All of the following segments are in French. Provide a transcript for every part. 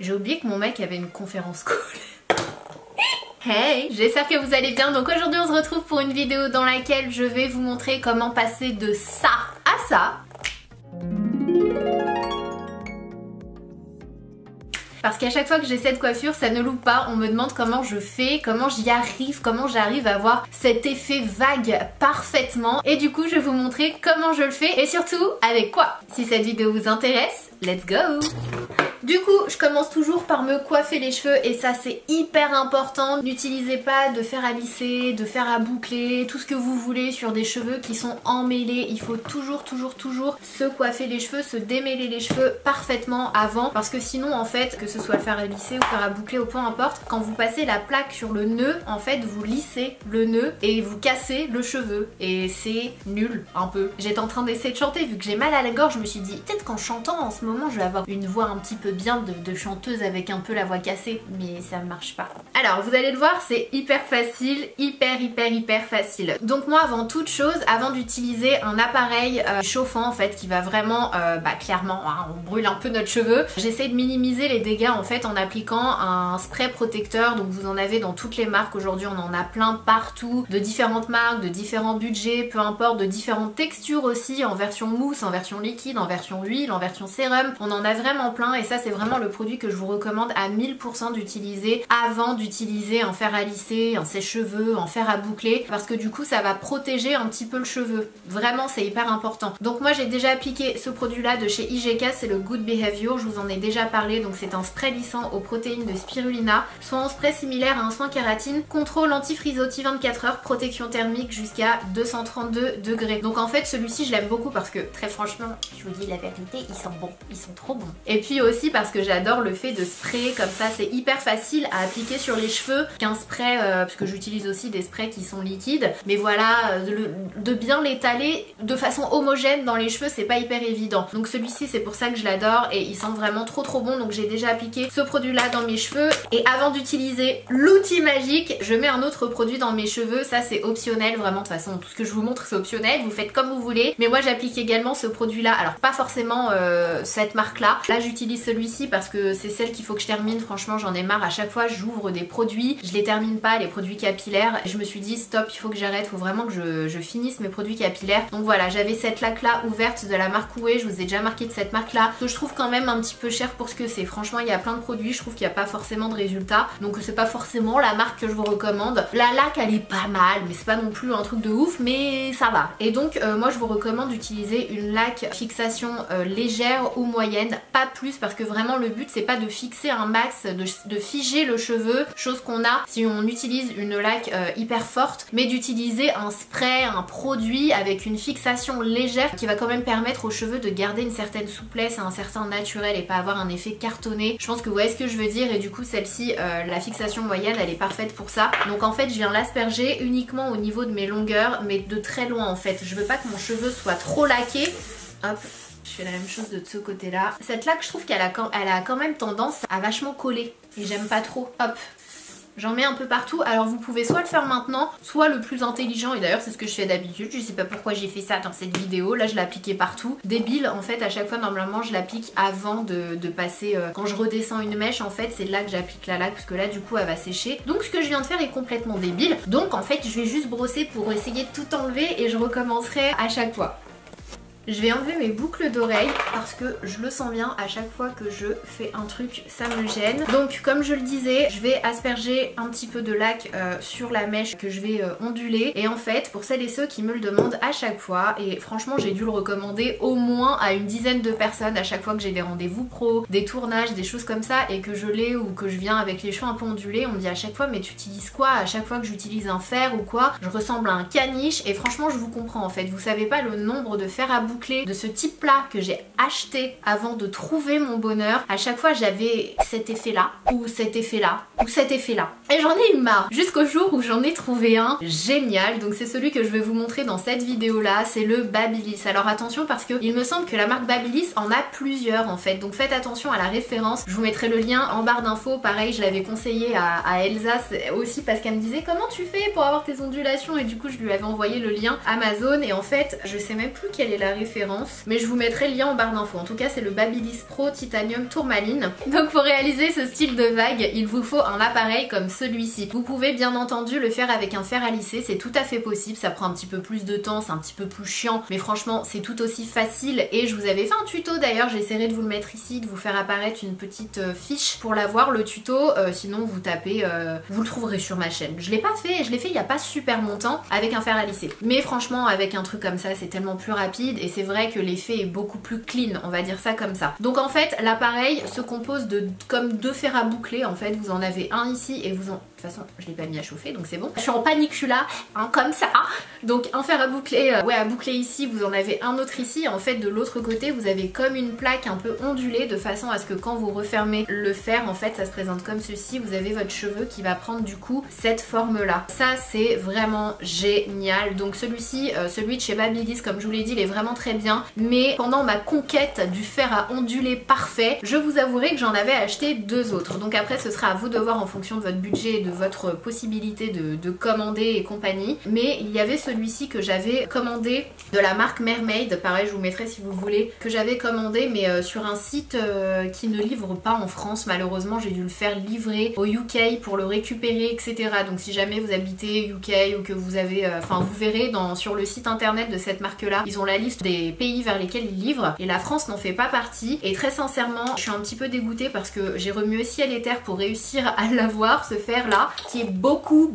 J'ai oublié que mon mec avait une conférence call. Hey, j'espère que vous allez bien. Donc aujourd'hui on se retrouve pour une vidéo dans laquelle je vais vous montrer comment passer de ça à ça. Parce qu'à chaque fois que j'ai cette coiffure, ça ne loupe pas. On me demande comment je fais, comment j'y arrive, comment j'arrive à avoir cet effet vague parfaitement. Et du coup, je vais vous montrer comment je le fais et surtout avec quoi. Si cette vidéo vous intéresse, let's go! Du coup, je commence toujours par me coiffer les cheveux et ça c'est hyper important. N'utilisez pas de fer à lisser, de fer à boucler, tout ce que vous voulez sur des cheveux qui sont emmêlés. Il faut toujours se coiffer les cheveux, se démêler les cheveux parfaitement avant parce que sinon en fait, que ce soit le fer à lisser ou fer à boucler ou peu importe, quand vous passez la plaque sur le nœud, en fait vous lissez le nœud et vous cassez le cheveu et c'est nul un peu. J'étais en train d'essayer de chanter vu que j'ai mal à la gorge, je me suis dit peut-être qu'en chantant en ce moment je vais avoir une voix un petit peu bien de chanteuse avec un peu la voix cassée, mais ça ne marche pas. Alors vous allez le voir, c'est hyper facile, hyper facile. Donc moi avant toute chose, avant d'utiliser un appareil chauffant en fait qui va vraiment, clairement hein, on brûle un peu notre cheveu, j'essaie de minimiser les dégâts en fait en appliquant un spray protecteur. Donc vous en avez dans toutes les marques aujourd'hui, on en a plein partout, de différentes marques, de différents budgets, peu importe, de différentes textures aussi, en version mousse, en version liquide, en version huile, en version sérum, on en a vraiment plein et ça c'est vraiment le produit que je vous recommande à 1000% d'utiliser avant d'utiliser un fer à lisser, un sèche-cheveux, un fer à boucler parce que du coup ça va protéger un petit peu le cheveu. Vraiment c'est hyper important. Donc moi j'ai déjà appliqué ce produit là de chez IGK, c'est le Good Behavior, je vous en ai déjà parlé. Donc c'est un spray lissant aux protéines de spirulina, soit un spray similaire à un soin kératine, contrôle anti-frisottis 24 heures, protection thermique jusqu'à 232 degrés. Donc en fait celui-ci je l'aime beaucoup parce que très franchement, je vous dis la vérité, ils sont bons, ils sont trop bons. Et puis aussi parce que j'adore le fait de sprayer comme ça, c'est hyper facile à appliquer sur les cheveux qu'un spray, parce que j'utilise aussi des sprays qui sont liquides, mais voilà, de bien l'étaler de façon homogène dans les cheveux c'est pas hyper évident. Donc celui-ci c'est pour ça que je l'adore et il sent vraiment trop bon. Donc j'ai déjà appliqué ce produit là dans mes cheveux et avant d'utiliser l'outil magique, je mets un autre produit dans mes cheveux. Ça c'est optionnel vraiment, de toute façon tout ce que je vous montre c'est optionnel, vous faites comme vous voulez, mais moi j'applique également ce produit là. Alors pas forcément cette marque là, j'utilise celui-ci parce que c'est celle qu'il faut que je termine. Franchement j'en ai marre, à chaque fois j'ouvre des produits, je les termine pas, les produits capillaires, et je me suis dit stop, il faut que j'arrête, il faut vraiment que je finisse mes produits capillaires. Donc voilà, j'avais cette laque là ouverte de la marque Ouai, je vous ai déjà marqué de cette marque là, que je trouve quand même un petit peu cher pour ce que c'est. Franchement il y a plein de produits, je trouve qu'il n'y a pas forcément de résultats, donc c'est pas forcément la marque que je vous recommande. La laque elle est pas mal, mais c'est pas non plus un truc de ouf, mais ça va. Et donc moi je vous recommande d'utiliser une laque fixation légère ou moyenne, pas plus, parce que vraiment le but c'est pas de fixer un max, de figer le cheveu, chose qu'on a si on utilise une laque hyper forte, mais d'utiliser un spray, un produit avec une fixation légère qui va quand même permettre aux cheveux de garder une certaine souplesse et un certain naturel et pas avoir un effet cartonné. Je pense que vous voyez ce que je veux dire, et du coup celle-ci, la fixation moyenne elle est parfaite pour ça. Donc en fait je viens l'asperger uniquement au niveau de mes longueurs, mais de très loin en fait. Je veux pas que mon cheveu soit trop laqué. Hop, je fais la même chose de ce côté là. Cette laque je trouve qu'elle a quand même tendance à vachement coller et j'aime pas trop. Hop, j'en mets un peu partout. Alors vous pouvez soit le faire maintenant, soit le plus intelligent, et d'ailleurs c'est ce que je fais d'habitude, je sais pas pourquoi j'ai fait ça dans cette vidéo, là je l'ai appliqué partout. Débile en fait, à chaque fois normalement je l'applique avant de passer, quand je redescends une mèche en fait c'est là que j'applique la laque, parce que là du coup elle va sécher. Donc ce que je viens de faire est complètement débile, donc en fait je vais juste brosser pour essayer de tout enlever et je recommencerai à chaque fois. Je vais enlever mes boucles d'oreilles parce que je le sens bien, à chaque fois que je fais un truc ça me gêne. Donc comme je le disais, je vais asperger un petit peu de laque sur la mèche que je vais onduler. Et en fait pour celles et ceux qui me le demandent à chaque fois, et franchement j'ai dû le recommander au moins à une dizaine de personnes à chaque fois que j'ai des rendez-vous pro, des tournages, des choses comme ça, et que je l'ai ou que je viens avec les cheveux un peu ondulés, on me dit à chaque fois mais tu utilises quoi? À chaque fois que j'utilise un fer ou quoi, je ressemble à un caniche. Et franchement je vous comprends en fait, vous savez pas le nombre de fers à boucler de ce type là que j'ai acheté avant de trouver mon bonheur. À chaque fois j'avais cet effet là, ou cet effet là, ou cet effet là, et j'en ai eu marre jusqu'au jour où j'en ai trouvé un génial. Donc c'est celui que je vais vous montrer dans cette vidéo là, c'est le Babyliss. Alors attention parce que il me semble que la marque Babyliss en a plusieurs en fait, donc faites attention à la référence, je vous mettrai le lien en barre d'infos. Pareil je l'avais conseillé à Elsa aussi parce qu'elle me disait comment tu fais pour avoir tes ondulations, et du coup je lui avais envoyé le lien Amazon, et en fait je sais même plus quelle est la référence, mais je vous mettrai le lien en barre d'infos. En tout cas c'est le Babyliss Pro Titanium Tourmaline. Donc pour réaliser ce style de vague, il vous faut un appareil comme celui-ci. Vous pouvez bien entendu le faire avec un fer à lisser, c'est tout à fait possible, ça prend un petit peu plus de temps, c'est un petit peu plus chiant, mais franchement c'est tout aussi facile et je vous avais fait un tuto d'ailleurs, j'essaierai de vous le mettre ici, de vous faire apparaître une petite fiche pour l'avoir le tuto, sinon vous tapez, vous le trouverez sur ma chaîne. Je l'ai pas fait, je l'ai fait il y a pas super longtemps avec un fer à lisser, mais franchement avec un truc comme ça c'est tellement plus rapide et c'est vrai que l'effet est beaucoup plus clean, on va dire ça comme ça. Donc en fait l'appareil se compose de comme deux fers à boucler, en fait vous en avez un ici et vous en... De toute façon je l'ai pas mis à chauffer donc c'est bon. Je suis en panicula hein, comme ça. Donc un fer à boucler, à boucler ici, vous en avez un autre ici. En fait de l'autre côté vous avez comme une plaque un peu ondulée de façon à ce que quand vous refermez le fer, en fait ça se présente comme ceci. Vous avez votre cheveu qui va prendre du coup cette forme là. Ça c'est vraiment génial. Donc celui-ci, celui de chez Babyliss, comme je vous l'ai dit, il est vraiment très bien. Mais pendant ma conquête du fer à onduler parfait, je vous avouerai que j'en avais acheté deux autres. Donc après ce sera à vous de voir en fonction de votre budget et de votre possibilité de commander et compagnie. Mais il y avait celui-ci que j'avais commandé de la marque Mermaid, pareil je vous mettrai si vous voulez, que j'avais commandé mais sur un site qui ne livre pas en France malheureusement. J'ai dû le faire livrer au UK pour le récupérer etc. Donc si jamais vous habitez UK ou que vous avez, enfin vous verrez sur le site internet de cette marque là, ils ont la liste des pays vers lesquels ils livrent et la France n'en fait pas partie. Et très sincèrement je suis un petit peu dégoûtée parce que j'ai remué ciel et terre pour réussir à l'avoir, ce fer là qui est beaucoup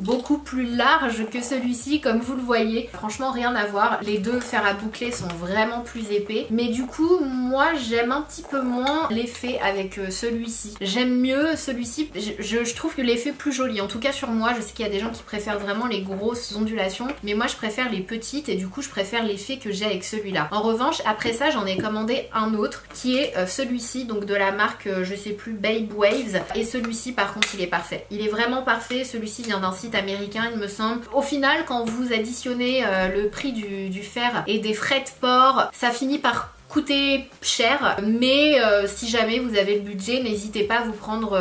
plus large que celui-ci comme vous le voyez. Franchement rien à voir, les deux fers à boucler sont vraiment plus épais, mais du coup moi j'aime un petit peu moins l'effet avec celui-ci. J'aime mieux celui-ci, je trouve que l'effet plus joli, en tout cas sur moi. Je sais qu'il y a des gens qui préfèrent vraiment les grosses ondulations, mais moi je préfère les petites et du coup je préfère l'effet que j'ai avec celui-là. En revanche après ça j'en ai commandé un autre qui est celui-ci, donc de la marque je sais plus, Babe Waves, et celui-ci par contre il est parfait, il est vraiment parfait. Celui-ci vient d'un site américain il me semble. Au final quand vous additionnez le prix du fer et des frais de port, ça finit par coûter cher, mais si jamais vous avez le budget, n'hésitez pas à vous prendre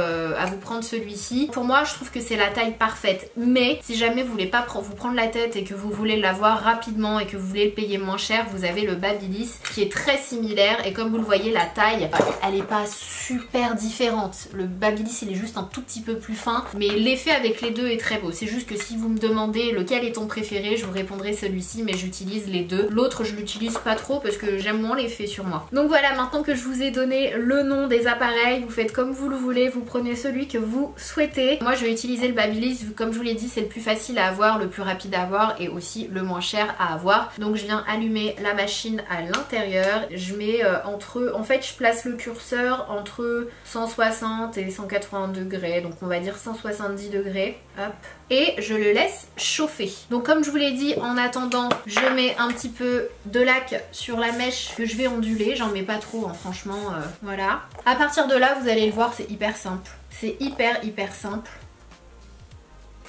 celui-ci. Pour moi je trouve que c'est la taille parfaite, mais si jamais vous voulez pas vous prendre la tête et que vous voulez l'avoir rapidement et que vous voulez le payer moins cher, vous avez le Babyliss qui est très similaire et comme vous le voyez la taille elle est pas super différente. Le Babyliss il est juste un tout petit peu plus fin, mais l'effet avec les deux est très beau. C'est juste que si vous me demandez lequel est ton préféré, je vous répondrai celui-ci, mais j'utilise les deux. L'autre je l'utilise pas trop parce que j'aime moins l'effet sur moi. Donc voilà, maintenant que je vous ai donné le nom des appareils, vous faites comme vous le voulez, vous prenez celui que vous souhaitez. Moi je vais utiliser le Babyliss, comme je vous l'ai dit c'est le plus facile à avoir, le plus rapide à avoir et aussi le moins cher à avoir. Donc je viens allumer la machine à l'intérieur, je mets en fait je place le curseur entre 160 et 180 degrés, donc on va dire 170 degrés, hop, et je le laisse chauffer. Donc comme je vous l'ai dit, en attendant je mets un petit peu de laque sur la mèche que je vais onduler, j'en mets pas trop hein, franchement voilà. À partir de là vous allez le voir, c'est hyper simple, c'est hyper simple.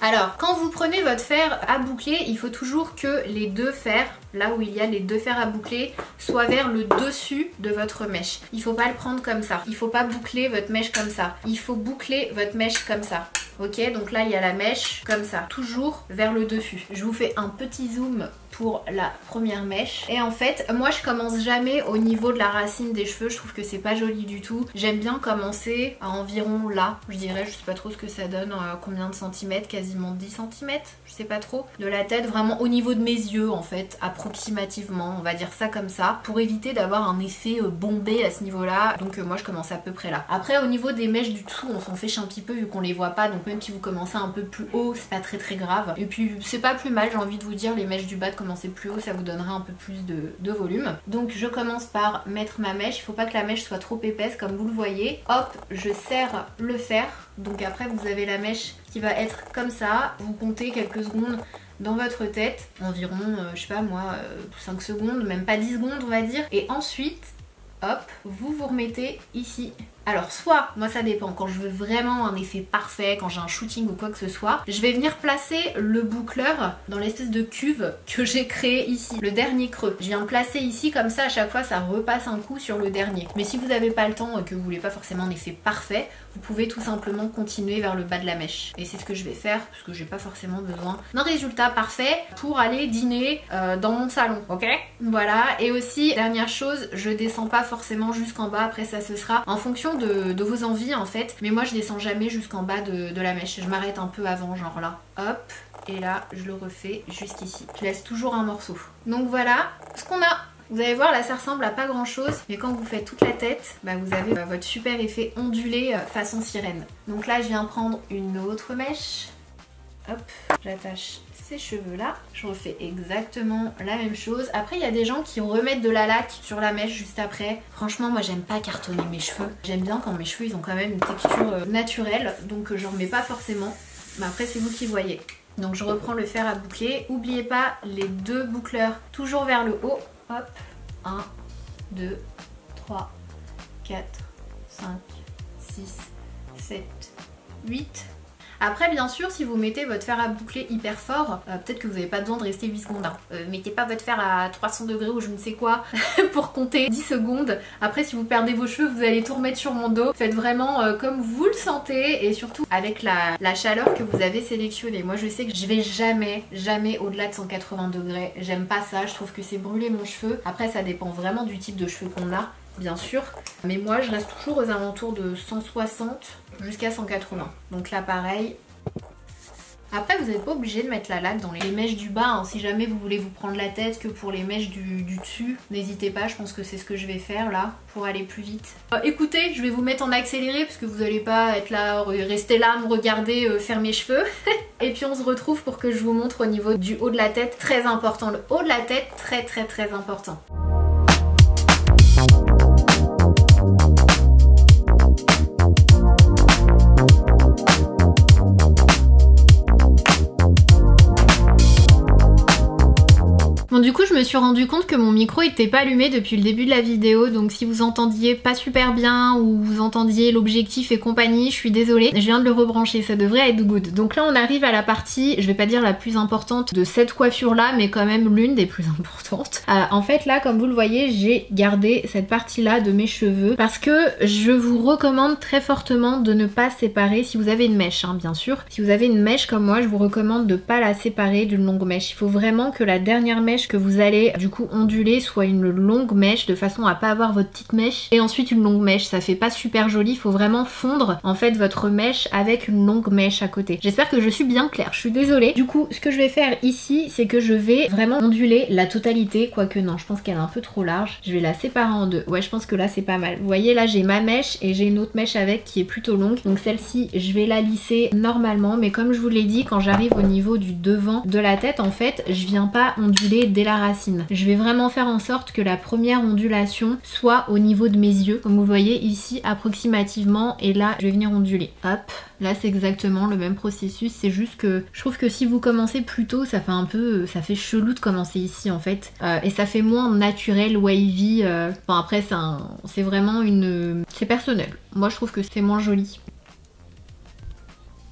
Alors quand vous prenez votre fer à boucler, il faut toujours que les deux fers, là où il y a les deux fers à boucler, soient vers le dessus de votre mèche. Il faut pas le prendre comme ça, il faut pas boucler votre mèche comme ça, il faut boucler votre mèche comme ça. Ok, donc là il y a la mèche comme ça, toujours vers le dessus. Je vous fais un petit zoom pour la première mèche. Et en fait, moi je commence jamais au niveau de la racine des cheveux, je trouve que c'est pas joli du tout. J'aime bien commencer à environ là, je dirais, je sais pas trop ce que ça donne, combien de centimètres, quasiment 10 cm, je sais pas trop, de la tête, vraiment au niveau de mes yeux en fait, approximativement, on va dire ça comme ça, pour éviter d'avoir un effet bombé à ce niveau-là. Donc moi je commence à peu près là. Après au niveau des mèches du tout, on s'en fiche un petit peu vu qu'on les voit pas, donc même si vous commencez un peu plus haut, c'est pas très grave. Et puis c'est pas plus mal, j'ai envie de vous dire, les mèches du bas de commencer plus haut, ça vous donnera un peu plus de volume. Donc je commence par mettre ma mèche, il faut pas que la mèche soit trop épaisse comme vous le voyez. Hop, je serre le fer, donc après vous avez la mèche qui va être comme ça, vous comptez quelques secondes dans votre tête, environ, je sais pas moi, 5 secondes, même pas 10 secondes on va dire, et ensuite, hop, vous vous remettez ici Alors soit, moi ça dépend, quand je veux vraiment un effet parfait, quand j'ai un shooting ou quoi que ce soit, je vais venir placer le boucleur dans l'espèce de cuve que j'ai créé ici, le dernier creux. Je viens le placer ici, comme ça à chaque fois ça repasse un coup sur le dernier. Mais si vous n'avez pas le temps et que vous voulez pas forcément un effet parfait, vous pouvez tout simplement continuer vers le bas de la mèche. Et c'est ce que je vais faire, parce que j'ai pas forcément besoin d'un résultat parfait pour aller dîner dans mon salon, ok? Voilà, et aussi, dernière chose, je descends pas forcément jusqu'en bas, après ça ce sera en fonction de vos envies en fait, mais moi je descends jamais jusqu'en bas de la mèche, je m'arrête un peu avant, genre là, hop, et là je le refais jusqu'ici. Je laisse toujours un morceau. Donc voilà ce qu'on a. Vous allez voir, là ça ressemble à pas grand chose, mais quand vous faites toute la tête, bah, vous avez votre super effet ondulé façon sirène. Donc là je viens prendre une autre mèche, hop, j'attache ces cheveux là, je refais exactement la même chose. Après il y a des gens qui remettent de la laque sur la mèche juste après. Franchement moi j'aime pas cartonner mes cheveux, j'aime bien quand mes cheveux ils ont quand même une texture naturelle, donc j'en remets pas forcément, mais après c'est vous qui voyez. Donc je reprends le fer à boucler, n'oubliez pas les deux boucleurs toujours vers le haut, hop, 1, 2, 3, 4, 5, 6, 7, 8. Après bien sûr si vous mettez votre fer à boucler hyper fort, peut-être que vous n'avez pas besoin de rester 8 secondes. Mettez pas votre fer à 300 degrés ou je ne sais quoi pour compter 10 secondes. Après si vous perdez vos cheveux vous allez tout remettre sur mon dos. Faites vraiment comme vous le sentez et surtout avec la chaleur que vous avez sélectionnée. Moi je sais que je vais jamais au-delà de 180 degrés. J'aime pas ça, je trouve que c'est brûler mon cheveu. Après ça dépend vraiment du type de cheveux qu'on a, bien sûr. Mais moi je reste toujours aux alentours de 160 jusqu'à 180. Donc là pareil. Après vous n'êtes pas obligé de mettre la laque dans les mèches du bas, hein. Si jamais vous voulez vous prendre la tête que pour les mèches du dessus, n'hésitez pas, je pense que c'est ce que je vais faire là pour aller plus vite. Écoutez, je vais vous mettre en accéléré parce que vous n'allez pas être là, rester là, me regarder faire mes cheveux. Et puis on se retrouve pour que je vous montre au niveau du haut de la tête, très important. Le haut de la tête, très important. Bon du coup je me suis rendu compte que mon micro était pas allumé depuis le début de la vidéo, donc si vous entendiez pas super bien ou vous entendiez l'objectif et compagnie, je suis désolée, je viens de le rebrancher, ça devrait être good. Donc là on arrive à la partie, je vais pas dire la plus importante de cette coiffure là, mais quand même l'une des plus importantes. En fait là comme vous le voyez j'ai gardé cette partie là de mes cheveux parce que je vous recommande très fortement de ne pas séparer si vous avez une mèche, hein, bien sûr. Si vous avez une mèche comme moi je vous recommande de pas la séparer d'une longue mèche. Il faut vraiment que la dernière mèche que vous allez du coup onduler soit une longue mèche de façon à pas avoir votre petite mèche et ensuite une longue mèche, ça fait pas super joli. Il faut vraiment fondre en fait votre mèche avec une longue mèche à côté. J'espère que je suis bien claire, je suis désolée. Du coup ce que je vais faire ici c'est que je vais vraiment onduler la totalité, quoique non je pense qu'elle est un peu trop large, je vais la séparer en deux. Ouais je pense que là c'est pas mal. Vous voyez là j'ai ma mèche et j'ai une autre mèche avec qui est plutôt longue, donc celle-ci je vais la lisser normalement, mais comme je vous l'ai dit quand j'arrive au niveau du devant de la tête en fait je viens pas onduler dès la racine. Je vais vraiment faire en sorte que la première ondulation soit au niveau de mes yeux, comme vous voyez ici approximativement, et là je vais venir onduler. Hop, là c'est exactement le même processus, c'est juste que je trouve que si vous commencez plus tôt ça fait un peu, ça fait chelou de commencer ici en fait, et ça fait moins naturel, wavy, enfin après c'est vraiment une... c'est personnel. Moi je trouve que c'est moins joli.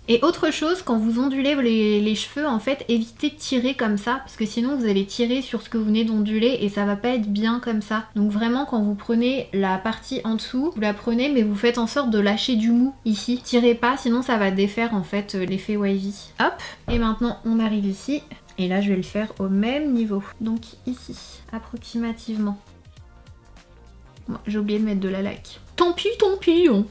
Et autre chose, quand vous ondulez les cheveux, en fait, évitez de tirer comme ça, parce que sinon vous allez tirer sur ce que vous venez d'onduler et ça va pas être bien comme ça. Donc vraiment, quand vous prenez la partie en dessous, vous la prenez mais vous faites en sorte de lâcher du mou ici. Tirez pas, sinon ça va défaire en fait l'effet wavy. Hop, et maintenant on arrive ici, et là je vais le faire au même niveau. Donc ici, approximativement. Bon, j'ai oublié de mettre de la laque. Tant pis, hein.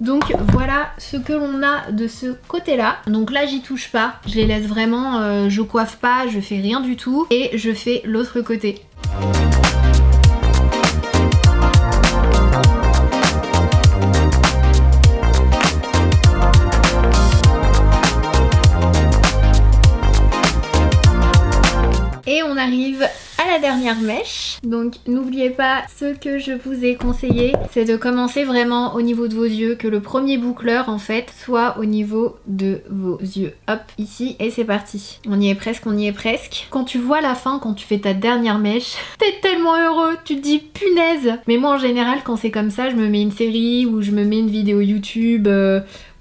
Donc voilà ce que l'on a de ce côté là. Donc là j'y touche pas, je les laisse vraiment, je coiffe pas, je fais rien du tout. Et je fais l'autre côté. Et on arrive à à la dernière mèche. Donc n'oubliez pas, ce que je vous ai conseillé, c'est de commencer vraiment au niveau de vos yeux, que le premier boucleur en fait soit au niveau de vos yeux. Hop, ici, et c'est parti. On y est presque, on y est presque. Quand tu vois la fin, quand tu fais ta dernière mèche, t'es tellement heureux, tu te dis punaise. Mais moi en général, quand c'est comme ça, je me mets une série ou je me mets une vidéo YouTube,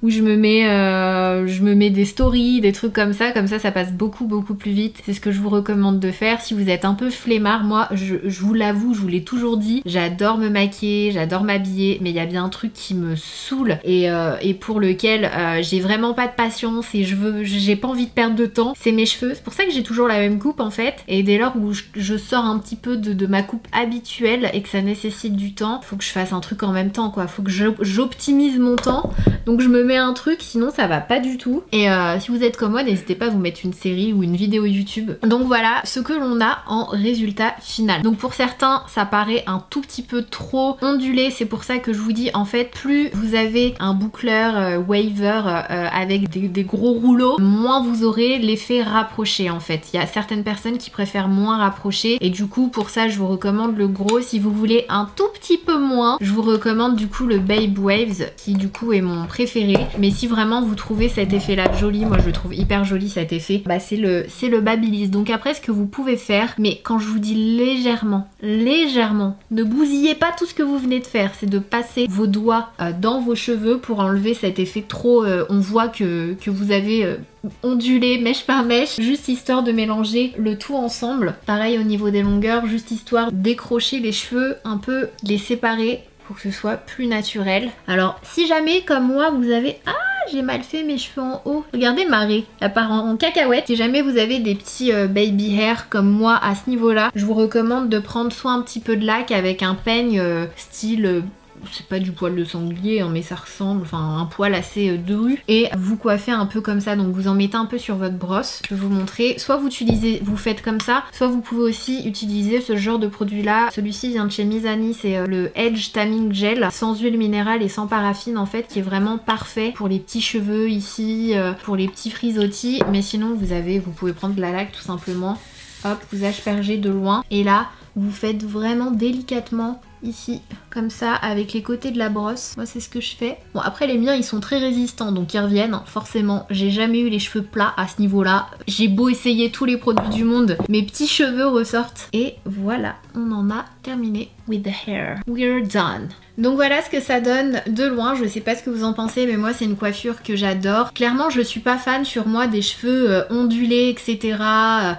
où je me mets des stories, des trucs comme ça ça passe beaucoup plus vite. C'est ce que je vous recommande de faire. Si vous êtes un peu flemmard, moi je vous l'avoue, je vous l'ai toujours dit, j'adore me maquiller, j'adore m'habiller, mais il y a bien un truc qui me saoule et pour lequel j'ai vraiment pas de patience et j'ai pas envie de perdre de temps, c'est mes cheveux. C'est pour ça que j'ai toujours la même coupe en fait, et dès lors où je sors un petit peu de ma coupe habituelle et que ça nécessite du temps, faut que je fasse un truc en même temps quoi, faut que j'optimise mon temps, donc je me mets un truc, sinon ça va pas du tout. Et si vous êtes comme moi, n'hésitez pas à vous mettre une série ou une vidéo YouTube. Donc voilà ce que l'on a en résultat final. Donc pour certains ça paraît un tout petit peu trop ondulé, c'est pour ça que je vous dis en fait, plus vous avez un boucleur waver avec des gros rouleaux, moins vous aurez l'effet rapproché en fait. Il y a certaines personnes qui préfèrent moins rapproché et du coup pour ça je vous recommande le gros. Si vous voulez un tout petit peu moins, je vous recommande du coup le Babe Waves qui du coup est mon préféré. Mais si vraiment vous trouvez cet effet là joli, moi je le trouve hyper joli cet effet, bah c'est le Babyliss. Donc après ce que vous pouvez faire, mais quand je vous dis légèrement, ne bousillez pas tout ce que vous venez de faire, c'est de passer vos doigts dans vos cheveux pour enlever cet effet trop, on voit que vous avez ondulé mèche par mèche, juste histoire de mélanger le tout ensemble. Pareil au niveau des longueurs, juste histoire décrocher les cheveux, un peu les séparer pour que ce soit plus naturel. Alors si jamais comme moi vous avez... Ah, j'ai mal fait mes cheveux en haut. Regardez Marie, elle part en cacahuète. Si jamais vous avez des petits baby hair comme moi à ce niveau-là, je vous recommande de prendre soit un petit peu de lac avec un peigne style... c'est pas du poil de sanglier hein, mais ça ressemble, enfin un poil assez dru, et vous coiffez un peu comme ça. Donc vous en mettez un peu sur votre brosse. Je vais vous montrer, soit vous faites comme ça, soit vous pouvez aussi utiliser ce genre de produit là. Celui-ci vient de chez Mizani, c'est le Edge Taming Gel, sans huile minérale et sans paraffine en fait, qui est vraiment parfait pour les petits cheveux ici, pour les petits frisottis. Mais sinon vous pouvez prendre de la laque tout simplement, hop, vous aspergez de loin et là vous faites vraiment délicatement ici comme ça avec les côtés de la brosse. Moi c'est ce que je fais. Bon après les miens ils sont très résistants donc ils reviennent forcément. J'ai jamais eu les cheveux plats à ce niveau là. J'ai beau essayer tous les produits du monde, mes petits cheveux ressortent. Et voilà, on en a terminé with the hair. We're done. Donc voilà ce que ça donne de loin. Je sais pas ce que vous en pensez, mais moi c'est une coiffure que j'adore. Clairement je suis pas fan sur moi des cheveux ondulés etc.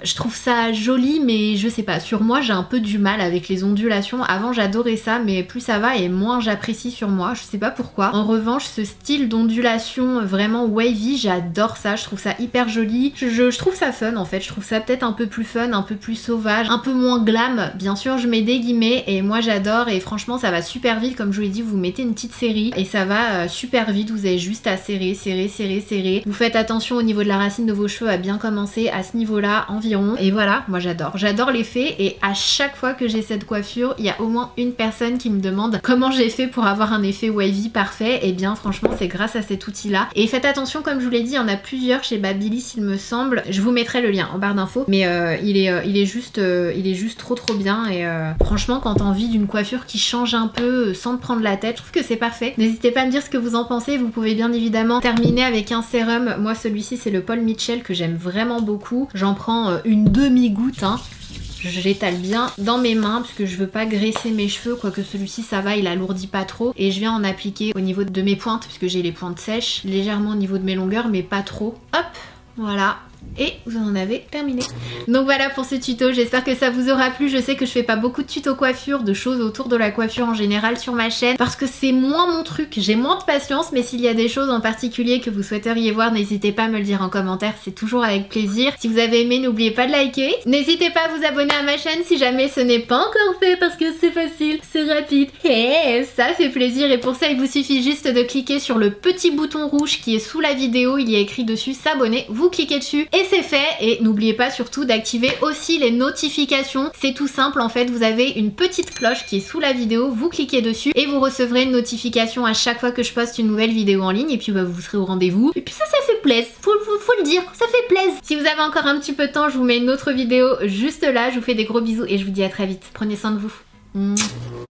Je trouve ça joli mais je sais pas, sur moi j'ai un peu du mal avec les ondulations. Avant j'adorais ça mais plus ça va et moins j'apprécie sur moi, je sais pas pourquoi. En revanche ce style d'ondulation vraiment wavy, j'adore ça, je trouve ça hyper joli. Je trouve ça fun en fait, je trouve ça peut-être un peu plus fun, un peu plus sauvage, un peu moins glam. Bien sûr je mets des guillemets et moi j'adore et franchement ça va super vite. Comme je vous l'ai dit, vous mettez une petite série et ça va super vite, vous avez juste à serrer. Vous faites attention au niveau de la racine de vos cheveux à bien commencer à ce niveau là environ. Et voilà, moi j'adore l'effet et à chaque fois que j'ai cette coiffure, il y a au moins une personne qui me demande comment j'ai fait pour avoir un effet wavy parfait. Et bien franchement c'est grâce à cet outil là. Et faites attention, comme je vous l'ai dit, il y en a plusieurs chez Babyliss il me semble. Je vous mettrai le lien en barre d'infos. Mais il est juste trop bien. Et franchement quand t'as envie d'une coiffure qui change un peu sans te prendre la tête, je trouve que c'est parfait. N'hésitez pas à me dire ce que vous en pensez. Vous pouvez bien évidemment terminer avec un sérum. Moi celui-ci c'est le Paul Mitchell que j'aime vraiment beaucoup. J'en prends une demi-goutte hein. Je l'étale bien dans mes mains parce que je veux pas graisser mes cheveux, quoique celui-ci ça va, il alourdit pas trop. Et je viens en appliquer au niveau de mes pointes parce que j'ai les pointes sèches, légèrement au niveau de mes longueurs mais pas trop. Hop, voilà. Et vous en avez terminé. Donc voilà pour ce tuto, j'espère que ça vous aura plu. Je sais que je fais pas beaucoup de tutos coiffure, de choses autour de la coiffure en général sur ma chaîne parce que c'est moins mon truc, j'ai moins de patience. Mais s'il y a des choses en particulier que vous souhaiteriez voir, n'hésitez pas à me le dire en commentaire, c'est toujours avec plaisir. Si vous avez aimé, n'oubliez pas de liker. N'hésitez pas à vous abonner à ma chaîne si jamais ce n'est pas encore fait parce que c'est facile, c'est rapide et ça fait plaisir. Et pour ça il vous suffit juste de cliquer sur le petit bouton rouge qui est sous la vidéo, il y a écrit dessus s'abonner, vous cliquez dessus et c'est fait. Et n'oubliez pas surtout d'activer aussi les notifications, c'est tout simple en fait, vous avez une petite cloche qui est sous la vidéo, vous cliquez dessus et vous recevrez une notification à chaque fois que je poste une nouvelle vidéo en ligne et puis bah, vous serez au rendez-vous et puis ça fait plaise, faut le dire, ça fait plaise. Si vous avez encore un petit peu de temps, je vous mets une autre vidéo juste là, je vous fais des gros bisous et je vous dis à très vite. Prenez soin de vous.